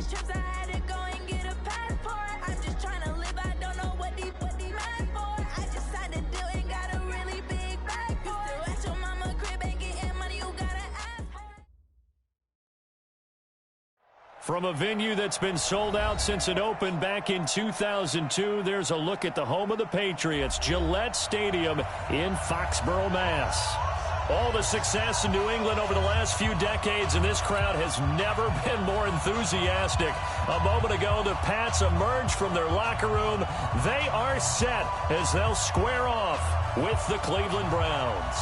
trips, I had to go and get a passport. I'm just trying to live, I don't know what these mad for. I just signed a deal and got a really big bag for it. You still at your mama crib, ain't getting money, you gotta ask for it. From a venue that's been sold out since it opened back in 2002, there's a look at the home of the Patriots, Gillette Stadium in Foxborough, Mass. All the success in New England over the last few decades, and this crowd has never been more enthusiastic. A moment ago, the Pats emerged from their locker room. They are set as they'll square off with the Cleveland Browns.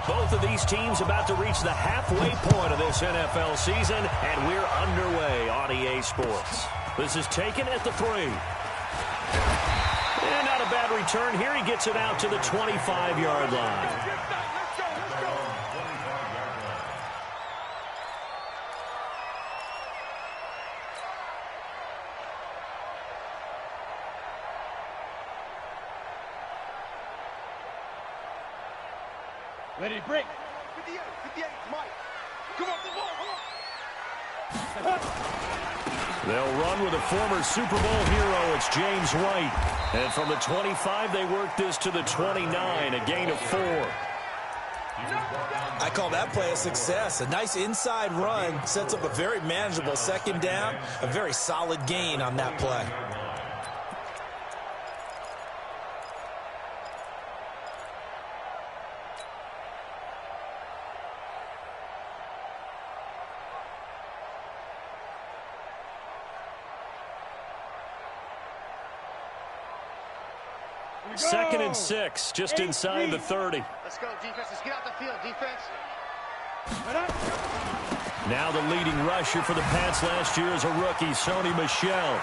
Both of these teams about to reach the halfway point of this NFL season, and we're underway on EA Sports. This is taken at the 3. And not a bad return here. He gets it out to the 25-yard line. Ready to break. 58, Mike. Come on, come on. They'll run with a former Super Bowl hero. It's James White. And from the 25, they work this to the 29, a gain of 4. I call that play a success. A nice inside run sets up a very manageable second down. A very solid gain on that play. Second and 6, just inside the 30. Let's go, defense. Let's get out the field, defense. Now the leading rusher for the Pats last year is a rookie, Sony Michel.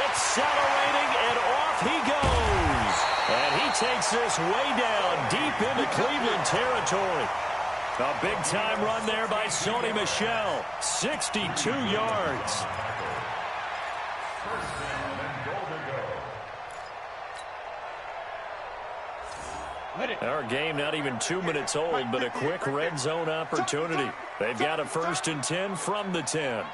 Accelerating, and off he goes. And he takes this way down, deep into Cleveland territory. A big-time run there by Sony Michel, 62 yards. Our game not even 2 minutes old, but a quick red zone opportunity. They've got a 1st and 10 from the 10.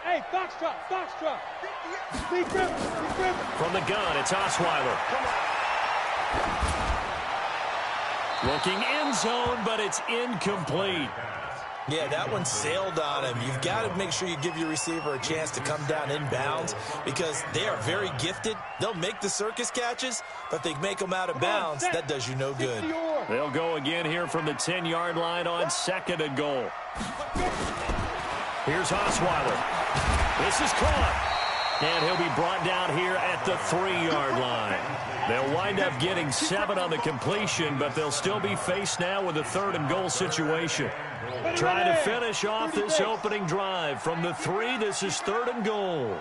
Hey, Foxtrot, Foxtrot. From the gun, it's Osweiler. Looking end zone, but it's incomplete. Yeah, that one sailed on him. You've got to make sure you give your receiver a chance to come down inbounds because they are very gifted. They'll make the circus catches, but if they make them out of bounds, that does you no good. They'll go again here from the 10-yard line on 2nd and goal. Here's Osweiler. This is caught. And he'll be brought down here at the 3-yard line. They'll wind up getting 7 on the completion, but they'll still be faced now with a 3rd and goal situation. Trying to finish off this opening drive. From the 3, this is 3rd and goal.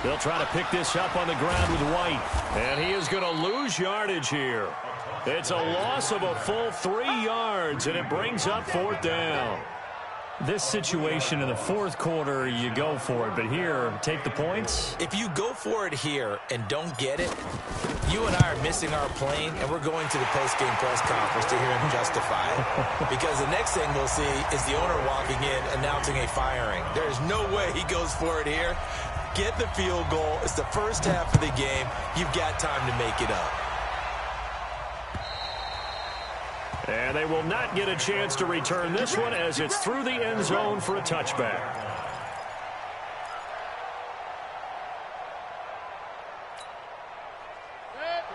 They'll try to pick this up on the ground with White. And he is going to lose yardage here. It's a loss of a full 3 yards, and it brings up 4th down. This situation in the 4th quarter, you go for it. But here, take the points. If you go for it here and don't get it, you and I are missing our plane, and we're going to the post-game press conference to hear him justify it. Because the next thing we'll see is the owner walking in announcing a firing. There's no way he goes for it here. Get the field goal. It's the first half of the game. You've got time to make it up. And they will not get a chance to return this one as it's through the end zone for a touchback.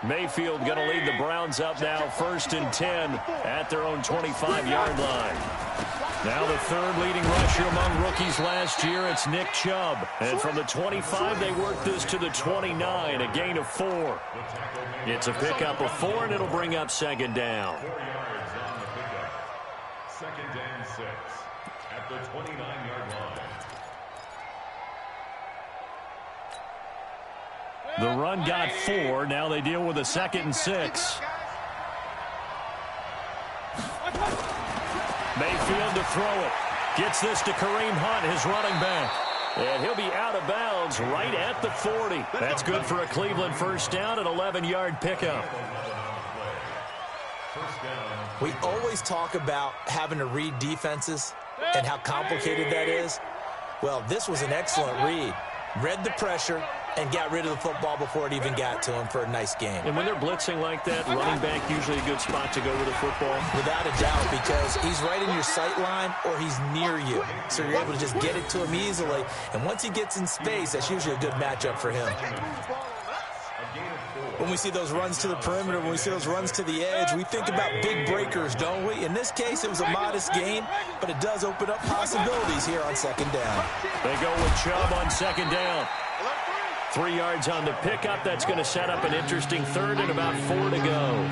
Mayfield going to lead the Browns up now, 1st and 10 at their own 25-yard line. Now the 3rd leading rusher among rookies last year, it's Nick Chubb. And from the 25, they work this to the 29, a gain of 4. It's a pickup of 4, and it'll bring up 2nd down. 2nd and 6 at the 29-yard line. The run got 4. Now they deal with a 2nd and 6. Mayfield to throw it. Gets this to Kareem Hunt, his running back. And he'll be out of bounds right at the 40. That's good for a Cleveland 1st down, an 11-yard pickup. We always talk about having to read defenses and how complicated that is. Well, this was an excellent read. Read the pressure and got rid of the football before it even got to him for a nice game. And when they're blitzing like that, running back usually a good spot to go with the football. Without a doubt, because he's right in your sight line or he's near you. So you're able to just get it to him easily. And once he gets in space, that's usually a good matchup for him. When we see those runs to the perimeter, when we see those runs to the edge, we think about big breakers, don't we? In this case, it was a modest gain, but it does open up possibilities here on second down. They go with Chubb on second down. 3 yards on the pickup. That's going to set up an interesting third and about 4 to go.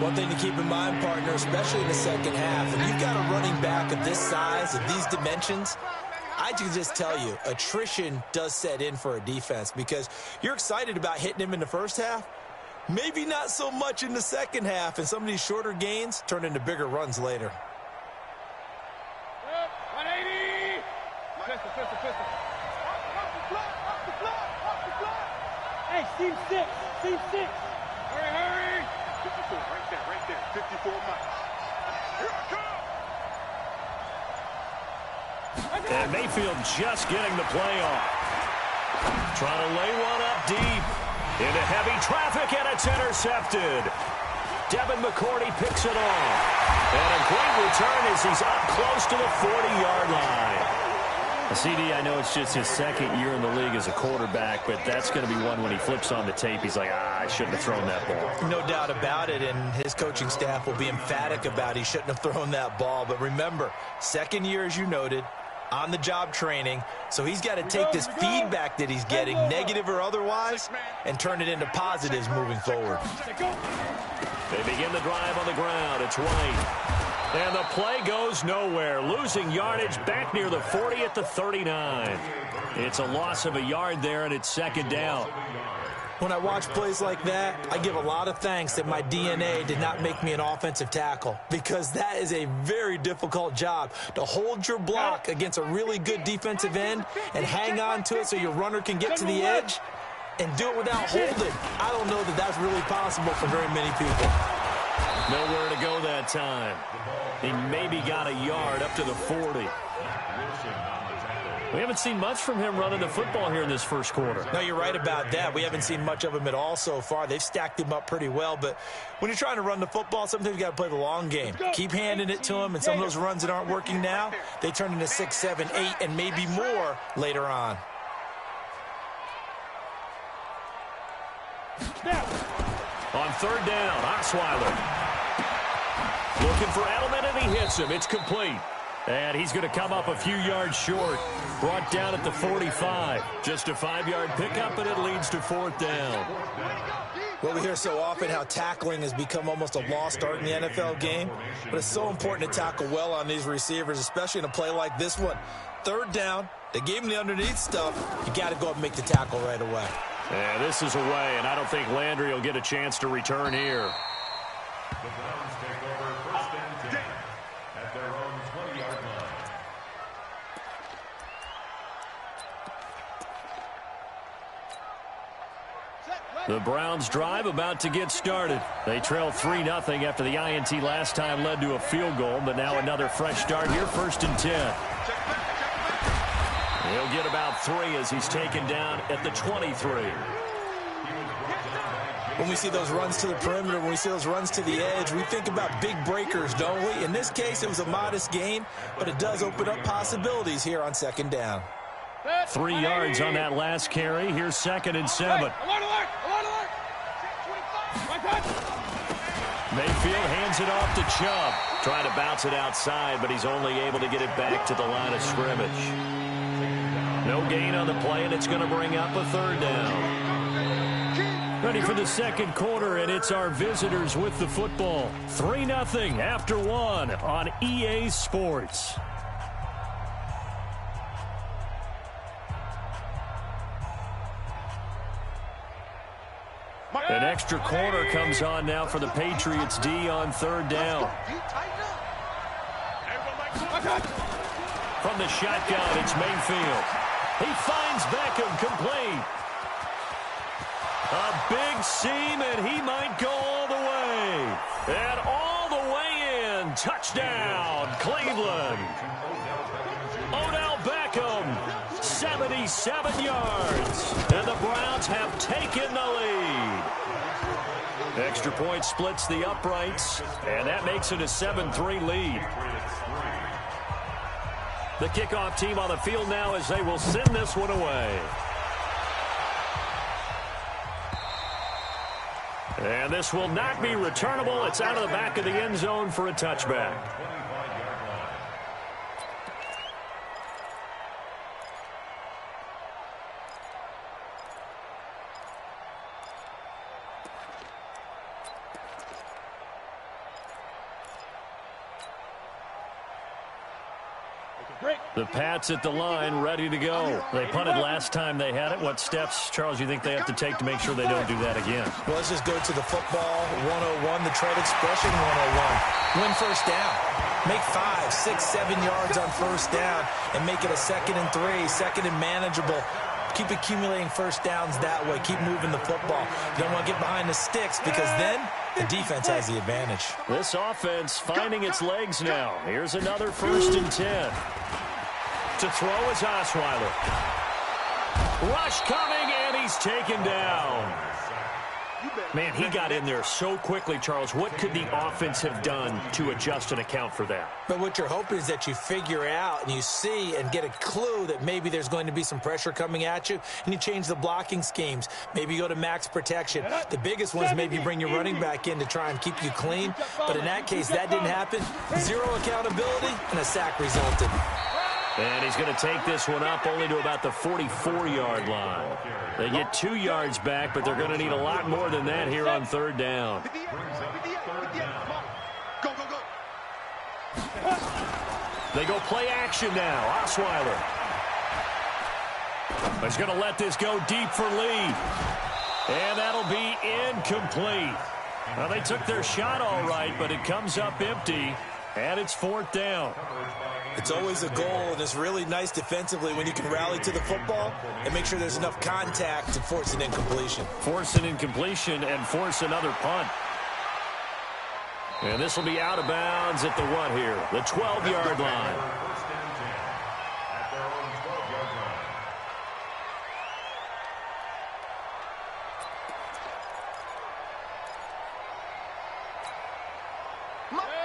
One thing to keep in mind, partner, especially in the second half, when you've got a running back of this size, of these dimensions, I can just tell you, attrition does set in for a defense because you're excited about hitting him in the first half. Maybe not so much in the second half, and some of these shorter gains turn into bigger runs later. 180! Pistol. Hey, team 6. Hurry. 54, right there. 54 miles. Here I come! And Mayfield just getting the play off. Trying to lay one up deep. Into heavy traffic, and it's intercepted. Devin McCourty picks it off. And a great return as he's up close to the 40-yard line. CD, I know it's just his second year in the league as a quarterback, but that's going to be one when he flips on the tape. He's like, I shouldn't have thrown that ball. No doubt about it, and his coaching staff will be emphatic about he shouldn't have thrown that ball. But remember, second year, as you noted, on-the-job training, so he's got to take this feedback that he's getting, negative or otherwise, and turn it into positives moving forward. They begin the drive on the ground. It's White. And the play goes nowhere. Losing yardage back near the 40 at the 39. It's a loss of a yard there, and it's second down. When I watch plays like that, I give a lot of thanks that my DNA did not make me an offensive tackle, because that is a very difficult job to hold your block against a really good defensive end and hang on to it so your runner can get to the edge and do it without holding. I don't know that that's really possible for very many people. Nowhere to go that time. He maybe got a yard up to the 40. We haven't seen much from him running the football here in this first quarter. No, you're right about that. We haven't seen much of him at all so far. They've stacked him up pretty well, but when you're trying to run the football, sometimes you got to play the long game. Keep handing it to him, and some of those runs that aren't working now, they turn into 6, 7, 8, and maybe more later on. On third down, Osweiler. Looking for Edelman, and he hits him. It's complete. And he's going to come up a few yards short. Brought down at the 45. Just a 5-yard pickup, and it leads to fourth down. Well, we hear so often how tackling has become almost a lost art in the NFL game. But it's so important to tackle well on these receivers, especially in a play like this one. Third down, they gave him the underneath stuff. You got to go up and make the tackle right away. Yeah, this is away, and I don't think Landry will get a chance to return here. The Browns take over first and 10 at their own 20-yard line. The Browns drive about to get started. They trail 3-0 after the INT last time led to a field goal, but now another fresh start here, first and 10. He'll get about 3 as he's taken down at the 23. When we see those runs to the perimeter, when we see those runs to the edge, we think about big breakers, don't we? In this case, it was a modest gain, but it does open up possibilities here on second down. 3 yards on that last carry. Here's second and 7. Mayfield hands it off to Chubb. Trying to bounce it outside, but he's only able to get it back to the line of scrimmage. No gain on the play, and it's going to bring up a third down. Ready for the second quarter, and it's our visitors with the football. 3-0 after 1 on EA Sports. An extra quarter comes on now for the Patriots D on third down. From the shotgun, it's Mayfield. He finds Beckham complete. A big seam, and he might go all the way. And all the way in. Touchdown, Cleveland. Odell Beckham, 77 yards. And the Browns have taken the lead. Extra point splits the uprights, and that makes it a 7-3 lead. The kickoff team on the field now as they will send this one away. And this will not be returnable. It's out of the back of the end zone for a touchback. The Pats at the line, ready to go. They punted last time they had it. What steps, Charles, you think they have to take to make sure they don't do that again? Well, let's just go to the football 101, the trade expression 101. Win first down. Make 5, 6, 7 yards on first down and make it a 2nd and 3, 2nd and manageable. Keep accumulating first downs that way. Keep moving the football. You don't want to get behind the sticks because then the defense has the advantage. This offense finding its legs now. Here's another 1st and 10. To throw is Osweiler. Rush coming, and he's taken down. Man, he got in there so quickly, Charles. What could the offense have done to adjust and account for that? But what you're hoping is that you figure out and you see and get a clue that maybe there's going to be some pressure coming at you, and you change the blocking schemes. Maybe you go to max protection. The biggest one is maybe you bring your running back in to try and keep you clean. But in that case, that didn't happen. 0 accountability, and a sack resulted. And he's going to take this one up only to about the 44-yard line. They get 2 yards back, but they're going to need a lot more than that here on 3rd down. They go play action now. Osweiler. He's going to let this go deep for Lee. And that'll be incomplete. Well, they took their shot all right, but it comes up empty, and it's 4th down. It's always a goal, and it's really nice defensively when you can rally to the football and make sure there's enough contact to force an incompletion. Force an incompletion and force another punt. And this will be out of bounds at the what here? The 12-yard line.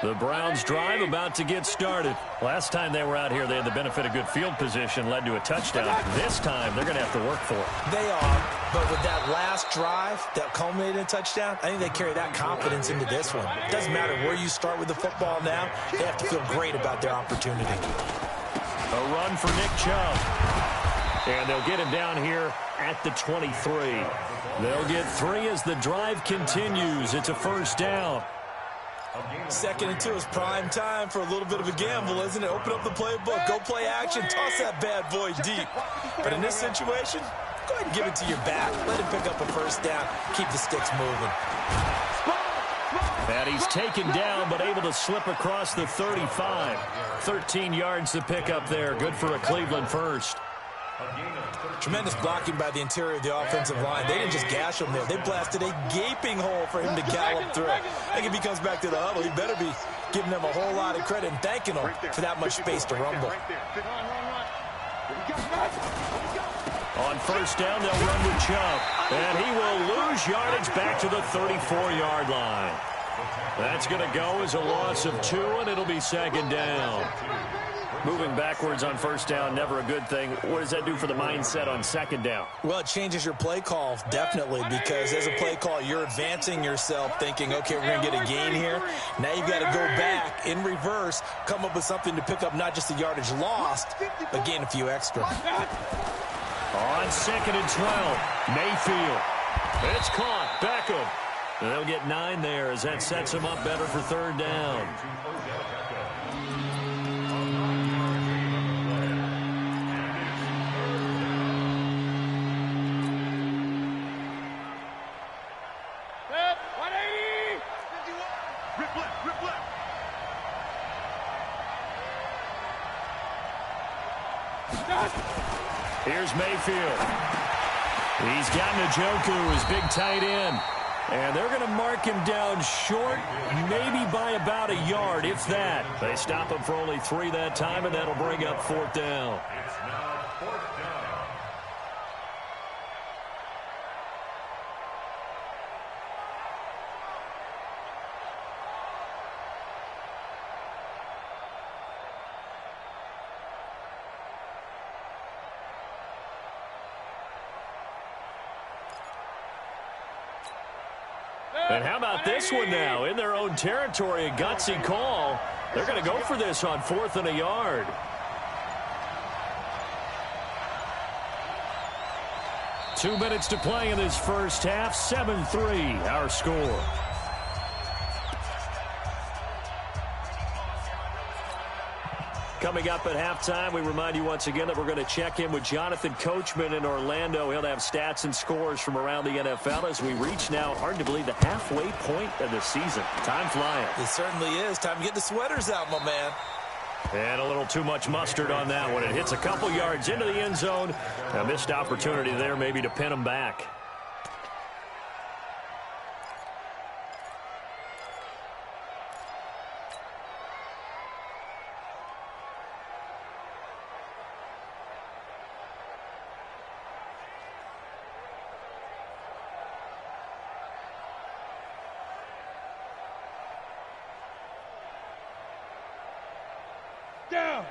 The Browns drive about to get started. Last time they were out here, they had the benefit of good field position, led to a touchdown. This time, they're going to have to work for it. They are, but with that last drive that culminated in a touchdown, I think they carry that confidence into this one. It doesn't matter where you start with the football now. They have to feel great about their opportunity. A run for Nick Chubb. And they'll get him down here at the 23. They'll get 3 as the drive continues. It's a 1st down. 2nd and 2 is prime time for a little bit of a gamble, isn't it? Open up the playbook, go play action, toss that bad boy deep. But in this situation, go ahead and give it to your back. Let him pick up a 1st down. Keep the sticks moving. And he's taken down, but able to slip across the 35. 13 yards to pick up there. Good for a Cleveland 1st. Tremendous blocking by the interior of the offensive line. They didn't just gash him there. They blasted a gaping hole for him to gallop through. I think if he comes back to the huddle, he better be giving them a whole lot of credit and thanking them for that much space to rumble. On 1st down, they'll run with Chubb. And he will lose yardage back to the 34-yard line. That's going to go as a loss of 2, and it'll be 2nd down. Moving backwards on 1st down, never a good thing. What does that do for the mindset on 2nd down? Well, it changes your play call, definitely, because as a play call, you're advancing yourself thinking, okay, we're going to get a gain here. Now you've got to go back in reverse, come up with something to pick up not just the yardage lost, but gain a few extra. On 2nd and 12, Mayfield. It's caught. Beckham. And they'll get 9 there as that sets them up better for 3rd down. Here's Mayfield. He's got Njoku, his big tight end. And they're going to mark him down short, maybe by about a yard, if that. They stop him for only 3 that time, and that'll bring up 4th down. It's now 4th down. And how about this one now? In their own territory, a gutsy call. They're going to go for this on 4th and a yard. Two minutes to play in this first half. 7-3, our score. Coming up at halftime, we remind you once again that we're going to check in with Jonathan Coachman in Orlando. He'll have stats and scores from around the NFL as we reach now, hard to believe, the halfway point of the season. Time flying. It certainly is. Time to get the sweaters out, my man. And a little too much mustard on that one. It hits a couple yards into the end zone. A missed opportunity there maybe to pin them back.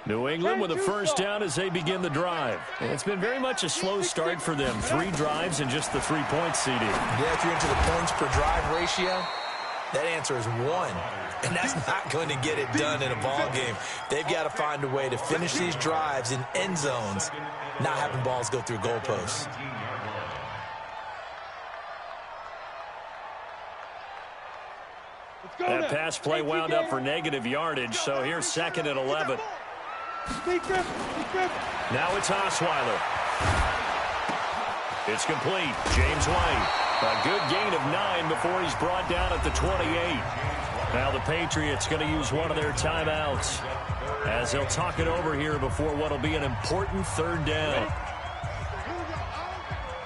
New England with a first down as they begin the drive. And it's been very much a slow start for them. 3 drives and just the 3 points, CD. Yeah, if you're into the points per drive ratio, that answer is 1. And that's not going to get it done in a ball game. They've got to find a way to finish these drives in end zones, not having balls go through goalposts. That pass play wound up for negative yardage, so here's 2nd and 11. Now it's Osweiler. It's complete. James White. A good gain of 9 before he's brought down at the 28. Now the Patriots going to use one of their timeouts as they'll talk it over here before what will be an important 3rd down.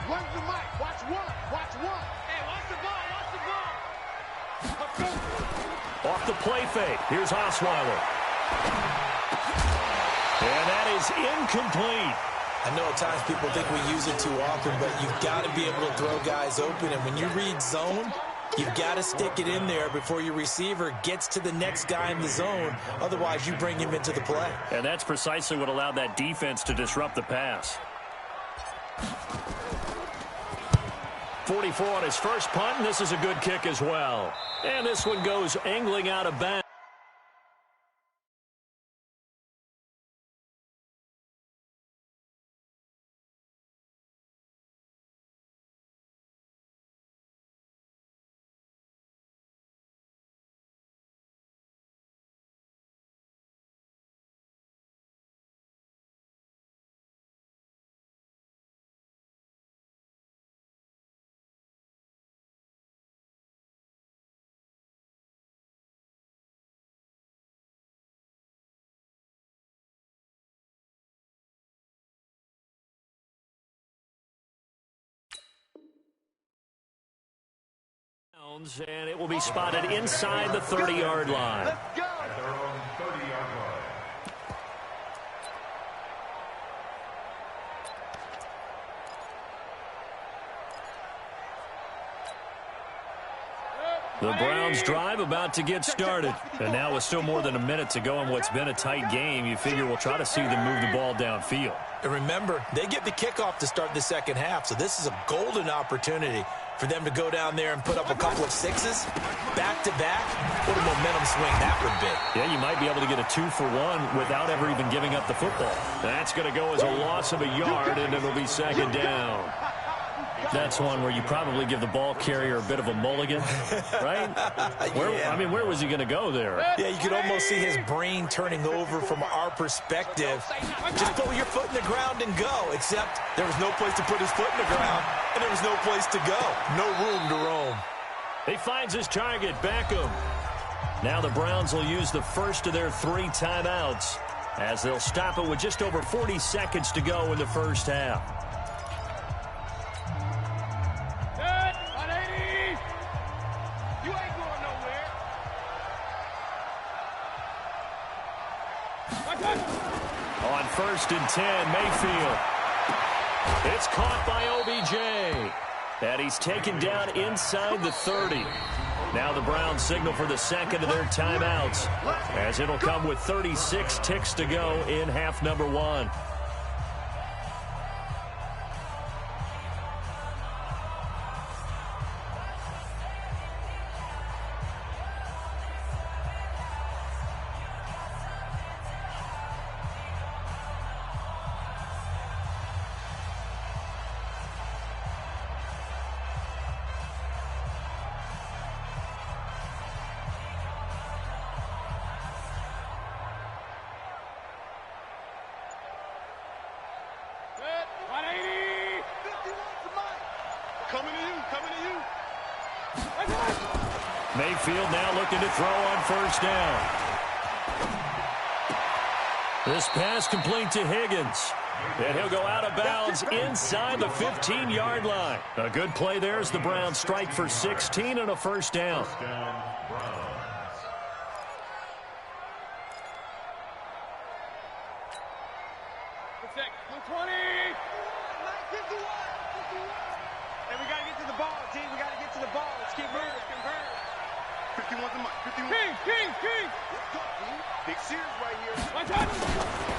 Watch the mic. Watch one. Watch one. Hey, watch the ball. Watch the ball. Off the play fake. Here's Osweiler. And that is incomplete. I know at times people think we use it too often, but you've got to be able to throw guys open. And when you read zone, you've got to stick it in there before your receiver gets to the next guy in the zone. Otherwise, you bring him into the play. And that's precisely what allowed that defense to disrupt the pass. 44 on his first punt, and this is a good kick as well. And this one goes angling out of bounds. And it will be spotted inside the 30-yard line. Let's go. At their own 30-yard line. The Browns drive about to get started. And now with still more than a minute to go in what's been a tight game, you figure we'll try to see them move the ball downfield. And remember, they get the kickoff to start the second half, so this is a golden opportunity for them to go down there and put up a couple of 6s back-to-back. What a momentum swing that would be. Yeah, you might be able to get a 2-for-1 without ever even giving up the football. That's going to go as a loss of a yard, and it'll be 2nd down. That's one where you probably give the ball carrier a bit of a mulligan, right? Where was he going to go there? Yeah, you could almost see his brain turning over from our perspective. Just put your foot in the ground and go, except there was no place to put his foot in the ground, and there was no place to go. No room to roam. He finds his target, Beckham. Now the Browns will use the first of their 3 timeouts as they'll stop it with just over 40 seconds to go in the first half. 1st and 10. Mayfield. It's caught by OBJ. And he's taken down inside the 30. Now the Browns signal for the second of their timeouts, as it'll come with 36 ticks to go in half number 1. Mayfield now looking to throw on 1st down. This pass complete to Higgins. And he'll go out of bounds inside the 15-yard line. A good play there as the Browns strike for 16 and a 1st down.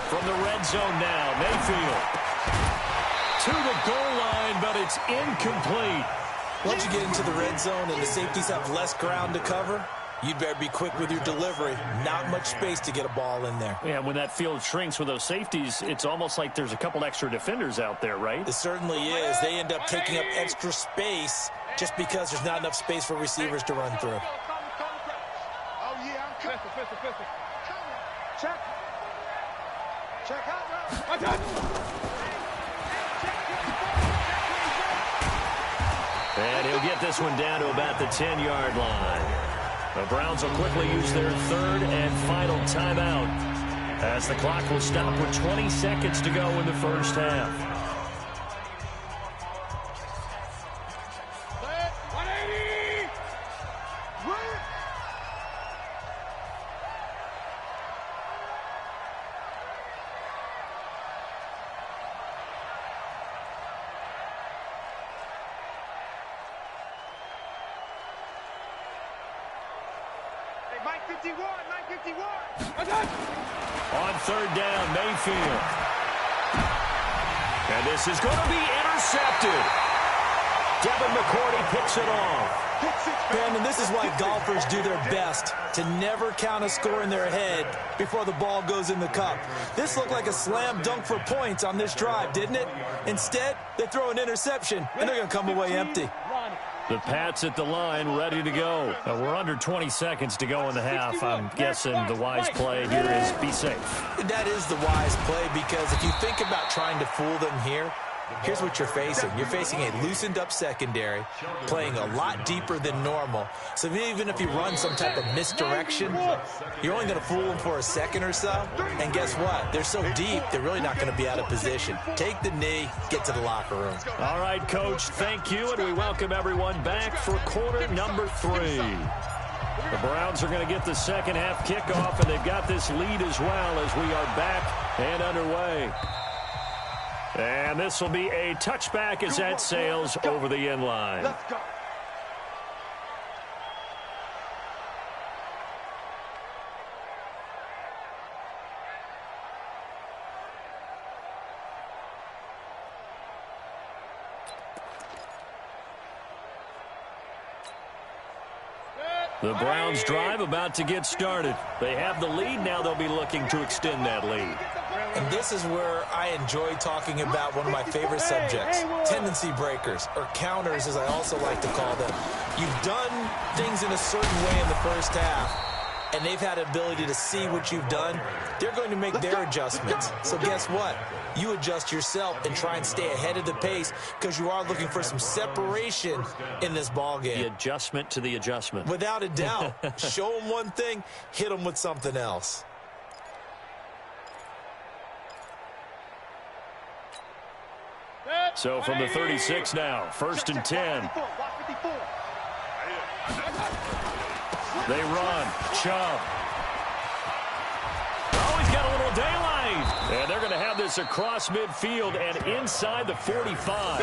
From the red zone now, Mayfield to the goal line, but it's incomplete. Once you get into the red zone and the safeties have less ground to cover, you better be quick with your delivery. Not much space to get a ball in there. Yeah, when that field shrinks with those safeties, it's almost like there's a couple extra defenders out there, right? It certainly is. They end up taking up extra space just because there's not enough space for receivers to run through. Check out. And he'll get this one down to about the 10-yard line. The Browns will quickly use their 3rd and final timeout, as the clock will stop with 20 seconds to go in the 1st half. On 3rd down, Mayfield. And this is going to be intercepted. Devin McCourty picks it off. Brandon, this is why golfers do their best to never count a score in their head before the ball goes in the cup. This looked like a slam dunk for points on this drive, didn't it? Instead, they throw an interception, and they're going to come away empty. The Pats at the line, ready to go. We're under 20 seconds to go in the half. I'm guessing the wise play here is be safe. That is the wise play, because if you think about trying to fool them here, here's what you're facing. You're facing a loosened-up secondary, playing a lot deeper than normal. So even if you run some type of misdirection, you're only going to fool them for a second or so. And guess what? They're so deep, they're really not going to be out of position. Take the knee, get to the locker room. All right, Coach, thank you, and we welcome everyone back for quarter number 3. The Browns are going to get the second half kickoff, and they've got this lead as well as we are back and underway. And this will be a touchback as that sails over the end line. Let's go. The Browns drive about to get started. They have the lead. Now they'll be looking to extend that lead. And this is where I enjoy talking about one of my favorite subjects, tendency breakers, or counters as I also like to call them. You've done things in a certain way in the first half, and they've had an ability to see what you've done. They're going to make their adjustments. So guess what? You adjust yourself and try and stay ahead of the pace, because you are looking for some separation in this ball game. The adjustment to the adjustment. Without a doubt. Show them one thing, hit them with something else. So from the 36 now, 1st and 10. They run. Chubb. Oh, he's got a little daylight. And they're going to have is across midfield and inside the 45.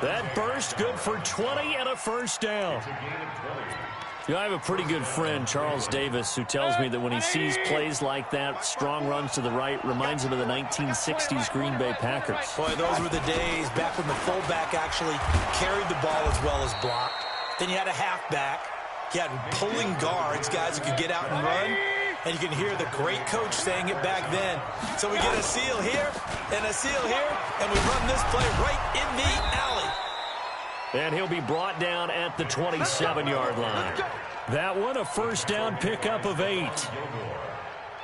That burst good for 20 and a first down. You know, I have a pretty good friend, Charles Davis, who tells me that when he sees plays like that, strong runs to the right, reminds him of the 1960s Green Bay Packers. Boy, those were the days back when the fullback actually carried the ball as well as blocked. Then you had a halfback. You had pulling guards, guys who could get out and run. And you can hear the great coach saying it back then. So we get a seal here and a seal here, and we run this play right in the alley. And he'll be brought down at the 27-yard line. That one, a first down pickup of 8.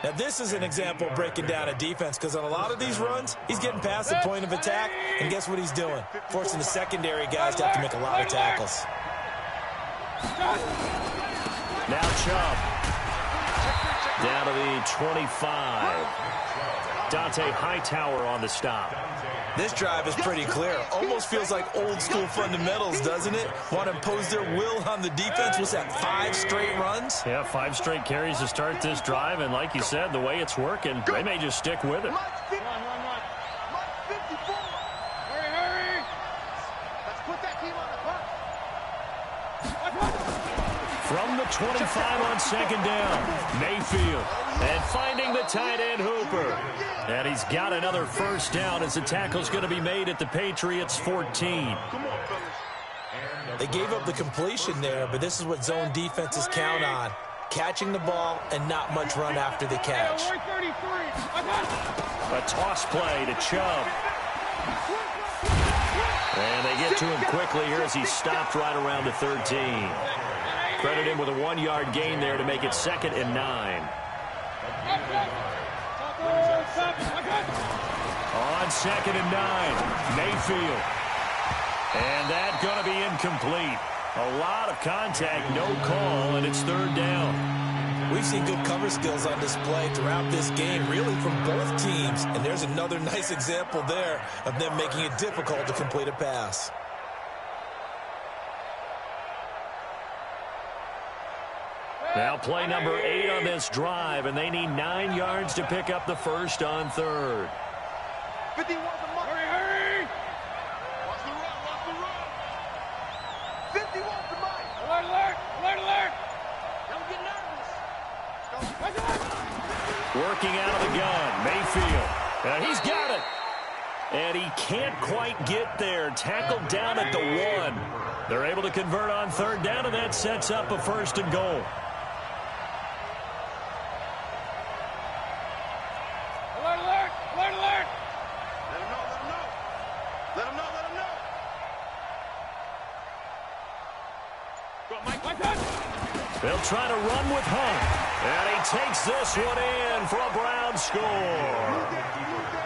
Now, this is an example of breaking down a defense, because on a lot of these runs, he's getting past the point of attack, and guess what he's doing? Forcing the secondary guys to have to make a lot of tackles. Now Chubb. Down to the 25. Dante Hightower on the stop. This drive is pretty clear. Almost feels like old school fundamentals, doesn't it? Want to impose their will on the defense. What's that, 5 straight runs? Yeah, 5 straight carries to start this drive. And like you said, the way it's working, they may just stick with it. Hurry. Let's put that team on the clock. From the 25 on second down, Mayfield. And finding the tight end Hooper. And he's got another first down as the tackle's going to be made at the Patriots 14. They gave up the completion there, but this is what zone defenses count on. Catching the ball and not much run after the catch. A toss play to Chubb. And they get to him quickly here as he stopped right around the 13. Credit him with a 1-yard gain there to make it 2nd and 9. On 2nd and 9, Mayfield. And that's going to be incomplete. A lot of contact, no call, and it's 3rd down. We've seen good cover skills on display throughout this game, really from both teams. And there's another nice example there of them making it difficult to complete a pass. Now play number 8 on this drive, and they need 9 yards to pick up the first on 3rd. 51 the mark. Hurry. Watch the run. 51 the mark. Alert. Don't get nervous. Working out of the gun, Mayfield. He's got it. And he can't quite get there. Tackled down at the 1. They're able to convert on 3rd down, and that sets up a 1st and goal. Alert. Let him know. Go, Mike. They'll try to run with Hunt. And he takes this one in for a Brown score.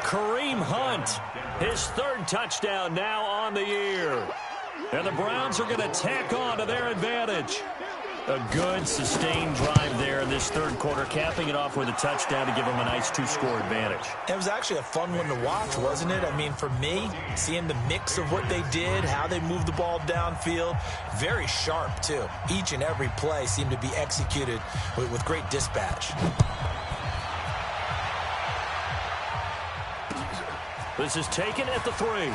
Kareem Hunt, his 3rd touchdown now on the year. And the Browns are going to tack on to their advantage. A good, sustained drive there in this 3rd quarter, capping it off with a touchdown to give them a nice 2-score advantage. It was actually a fun one to watch, wasn't it? I mean, for me, seeing the mix of what they did, how they moved the ball downfield, very sharp, too. Each and every play seemed to be executed with great dispatch. This is taken at the 3.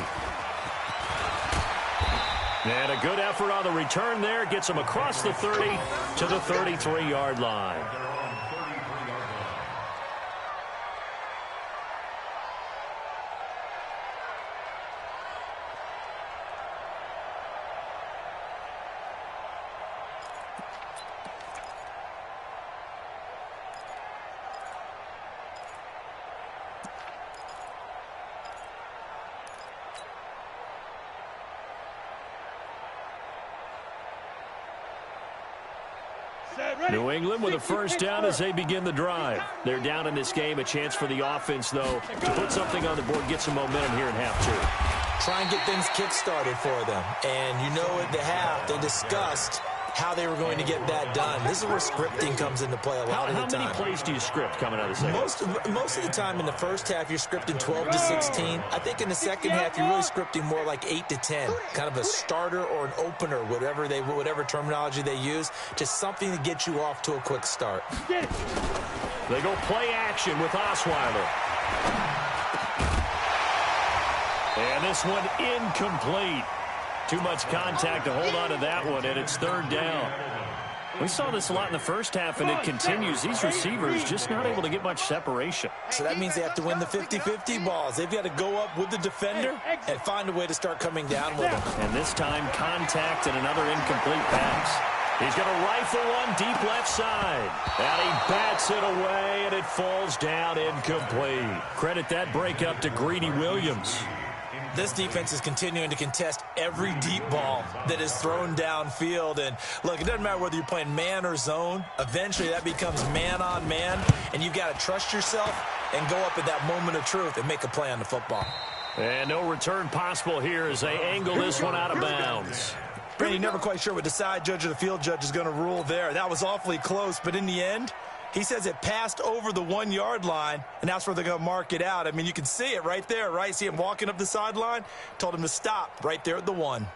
And a good effort on the return there. Gets him across the 30 to the 33-yard line. New England with a first down as they begin the drive. They're down in this game. A chance for the offense, though, to put something on the board, get some momentum here in half 2. Try and get things kick-started for them. And you know at the half, they discussed how they were going to get that done. This is where scripting comes into play a lot of the time. How many plays do you script coming out of the second? Most of the time in the first half, you're scripting 12 to 16. I think in the second half, you're really scripting more like 8 to 10. Kind of a starter or an opener, whatever terminology they use. Just something to get you off to a quick start. They go play action with Osweiler. And this one incomplete. Too much contact to hold on to that one, and it's third down. We saw this a lot in the first half, and it continues. These receivers just not able to get much separation. So that means they have to win the 50-50 balls. They've got to go up with the defender and find a way to start coming down with them. And this time, contact and another incomplete pass. He's going to rifle one deep left side. And he bats it away, and it falls down incomplete. Credit that breakup to Greedy Williams. This defense is continuing to contest every deep ball that is thrown downfield. And, look, it doesn't matter whether you're playing man or zone. Eventually, that becomes man-on-man, and you've got to trust yourself and go up at that moment of truth and make a play on the football. And no return possible here as they angle this one out of bounds. Brady, never quite sure what the side judge or the field judge is going to rule there. That was awfully close, but in the end, he says it passed over the 1-yard line, and that's where they're going to mark it out. I mean, you can see it right there, right? See him walking up the sideline? Told him to stop right there at the 1.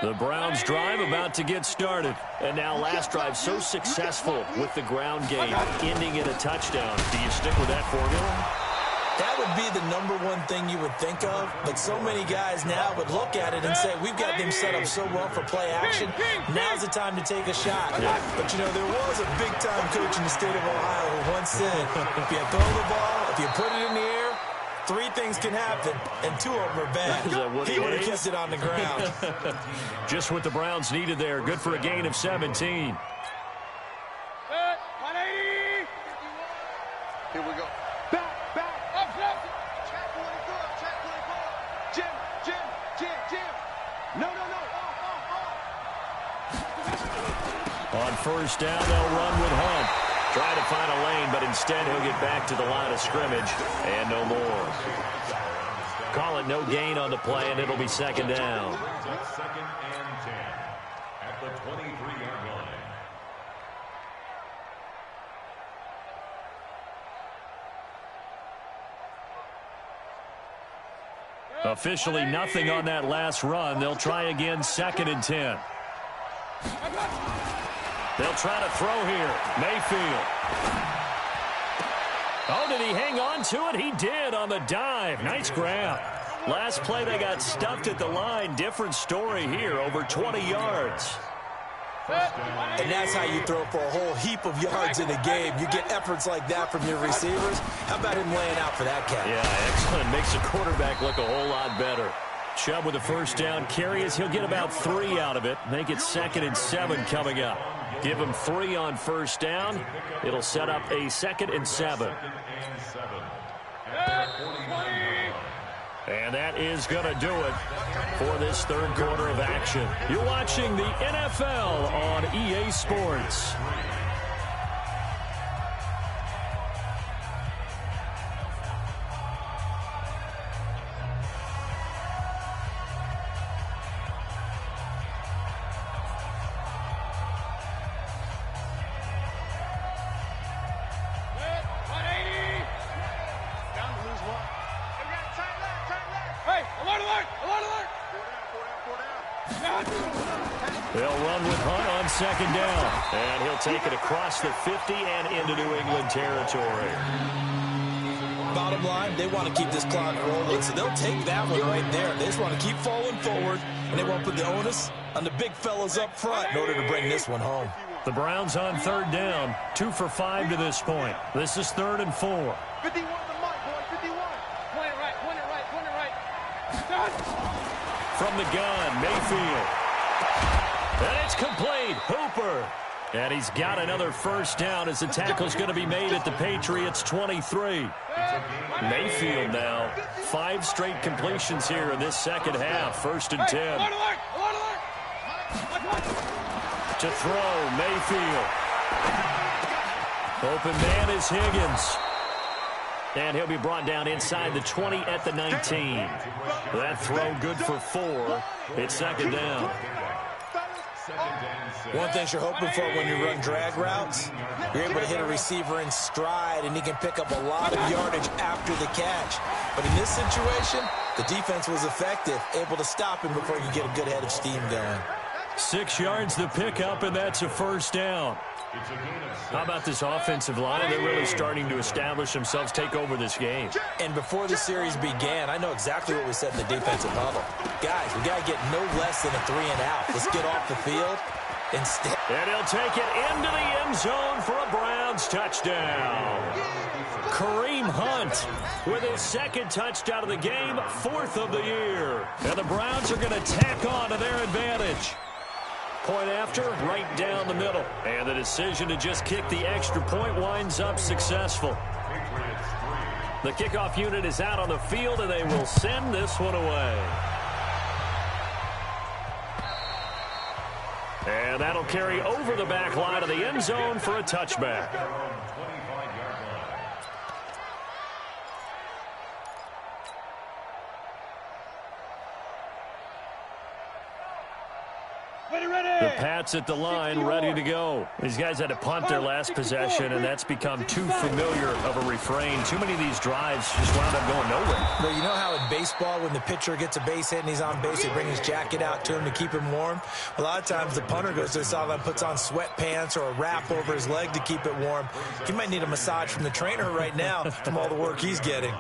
The Browns drive about to get started. And now last drive so successful with the ground game, ending in a touchdown. Do you stick with that formula? That would be the number one thing you would think of, but so many guys now would look at it and say, we've got them set up so well for play action, now's the time to take a shot. But, you know, there was a big-time coach in the state of Ohio who once said, if you throw the ball, if you put it in the air, 3 things can happen, and 2 of them are bad. He would have kept it on the ground. Just what the Browns needed there. Good for a gain of 17. 180. Here we go. On first down, they'll run with Hunt. Trying to find a lane, but instead he'll get back to the line of scrimmage. And no more. Call it no gain on the play, and it'll be second down. Second and 10 at the 23-yard line. Officially nothing on that last run. They'll try again, second and 10. They'll try to throw here. Mayfield. Oh, did he hang on to it? He did on the dive. Nice grab. Last play, they got stuffed at the line. Different story here, over 20 yards. And that's how you throw for a whole heap of yards in a game. You get efforts like that from your receivers. How about him laying out for that catch? Yeah, excellent. Makes the quarterback look a whole lot better. Chubb with a first down carry as he'll get about 3 out of it. Make it second and 7 coming up. Give him 3 on first down. It'll set up a second and 7. And that is going to do it for this third quarter of action. You're watching the NFL on EA Sports. They'll run with Hunt on second down. And he'll take it across the 50 and into New England territory. Bottom line, they want to keep this clock rolling, so they'll take that one right there. They just want to keep falling forward, and they won't put the onus on the big fellas up front in order to bring this one home. The Browns on third down, 2 for 5 to this point. This is 3rd and 4. 51 the mark, boy, 51. Point it right, point it right, point it right. From the gun, Mayfield. And it's complete. Hooper. And he's got another first down as the tackle's going to be made at the Patriots' 23. Mayfield now. 5 straight completions here in this second half. 1st and 10. To throw, Mayfield. Open man is Higgins. And he'll be brought down inside the 20 at the 19. That throw good for 4. It's second down. One thing you're hoping for when you run drag routes, you're able to hit a receiver in stride, and he can pick up a lot of yardage after the catch. But in this situation, the defense was effective, able to stop him before you get a good head of steam going. 6 yards the pickup, and that's a first down. How about this offensive line? They're really starting to establish themselves, take over this game. And before the series began, I know exactly what we said in the defensive huddle. Guys, we got to get no less than a 3-and-out. Let's get off the field. Instead. And he'll take it into the end zone for a Browns touchdown. Kareem Hunt with his second touchdown of the game, 4th of the year. And the Browns are going to tack on to their advantage. Point after, right down the middle. And the decision to just kick the extra point winds up successful. The kickoff unit is out on the field, and they will send this one away. And that'll carry over the back line of the end zone for a touchback. The Pats at the line, ready to go. These guys had to punt their last possession, and that's become too familiar of a refrain. Too many of these drives just wound up going nowhere. But you know how in baseball, when the pitcher gets a base hit and he's on base, they bring his jacket out to him to keep him warm? A lot of times the punter goes to the sideline, puts on sweatpants or a wrap over his leg to keep it warm. He might need a massage from the trainer right now from all the work he's getting.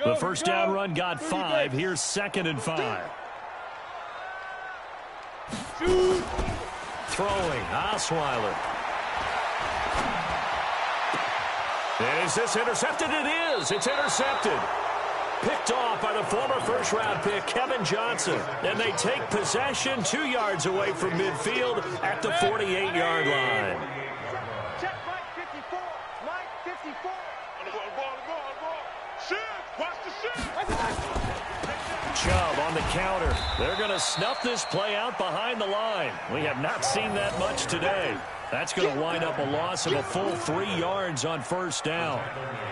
The first down run got 5. Here's 2nd and 5. Throwing, Osweiler. And is this intercepted? It is. It's intercepted. Picked off by the former first-round pick, Kevin Johnson. And they take possession 2 yards away from midfield at the 48-yard line. Check Mike 54. Mike 54. On the ball. Shoot. Watch the shoot. Chubb on the counter. They're going to snuff this play out behind the line. We have not seen that much today. That's going to wind up a loss of a full 3 yards on first down.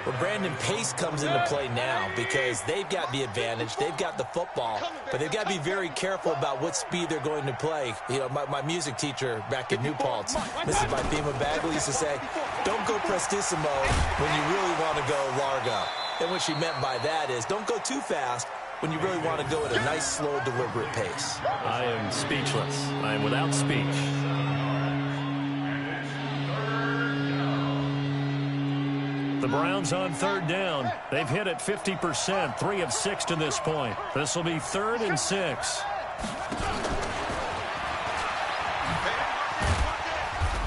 Well, Brandon, pace comes into play now because they've got the advantage. They've got the football, but they've got to be very careful about what speed they're going to play. You know, my music teacher back in New Paltz, Mrs. Bifema Bagley, used to say, don't go prestissimo when you really want to go largo. And what she meant by that is don't go too fast when you really want to go at a nice, slow, deliberate pace. I am speechless. I am without speech. The Browns on third down. They've hit it 50%, 3 of 6 to this point. This will be 3rd and 6.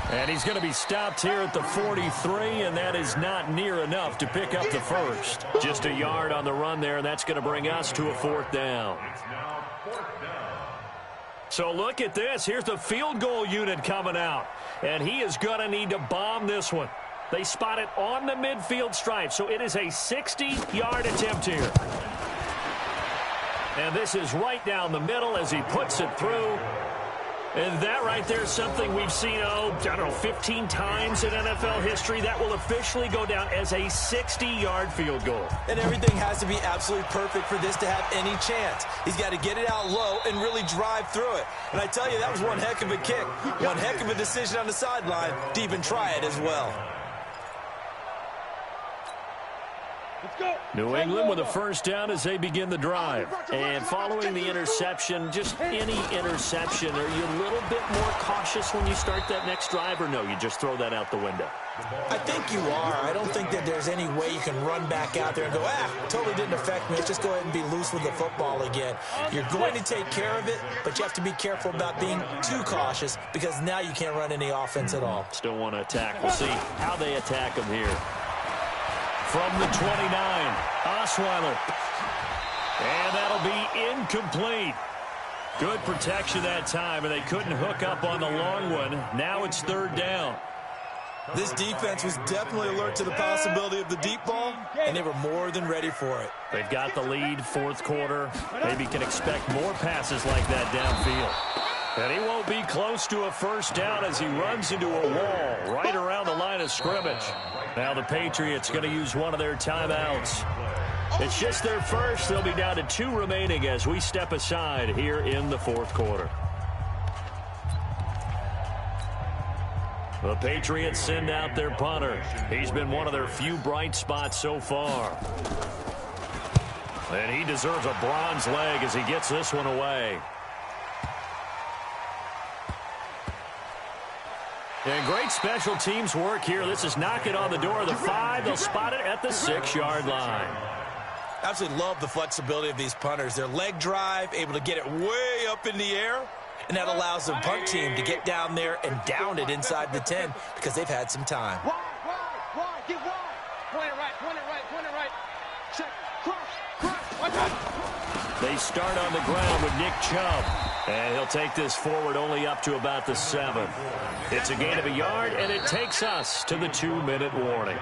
And he's going to be stopped here at the 43, and that is not near enough to pick up the first. Just a yard on the run there, and that's going to bring us to a 4th down. So look at this. Here's the field goal unit coming out, and he is going to need to bomb this one. They spot it on the midfield stripe, so it is a 60-yard attempt here. And this is right down the middle as he puts it through. And that right there is something we've seen, I don't know, 15 times in NFL history. That will officially go down as a 60-yard field goal. And everything has to be absolutely perfect for this to have any chance. He's got to get it out low and really drive through it. And I tell you, that was one heck of a kick. One heck of a decision on the sideline to even try it as well. New England with a first down as they begin the drive. And following the interception, just any interception, are you a little bit more cautious when you start that next drive, or no, you just throw that out the window? I think you are. I don't think that there's any way you can run back out there and go, totally didn't affect me. Let's just go ahead and be loose with the football again. You're going to take care of it, but you have to be careful about being too cautious because now you can't run any offense at all. Still want to attack. We'll see how they attack them here. From the 29, Osweiler. And that'll be incomplete. Good protection that time, and they couldn't hook up on the long one. Now it's 3rd down. This defense was definitely alert to the possibility of the deep ball, and they were more than ready for it. They've got the lead, 4th quarter. Maybe can expect more passes like that downfield. And he won't be close to a first down as he runs into a wall right around the line of scrimmage. Now the Patriots going to use one of their timeouts. It's just their first. They'll be down to 2 remaining as we step aside here in the 4th quarter. The Patriots send out their punter. He's been one of their few bright spots so far. And he deserves a bronze leg as he gets this one away. And great special teams work here. This is knocking on the door of the 5. They'll spot it at the 6-yard line. Absolutely love the flexibility of these punters. Their leg drive, able to get it way up in the air, and that allows the punt team to get down there and down it inside the 10 because they've had some time. Wide, get wide. Point it right. Check, cross. Watch out. They start on the ground with Nick Chubb. And he'll take this forward only up to about the 7. It's a gain of a yard, and it takes us to the 2-minute warning.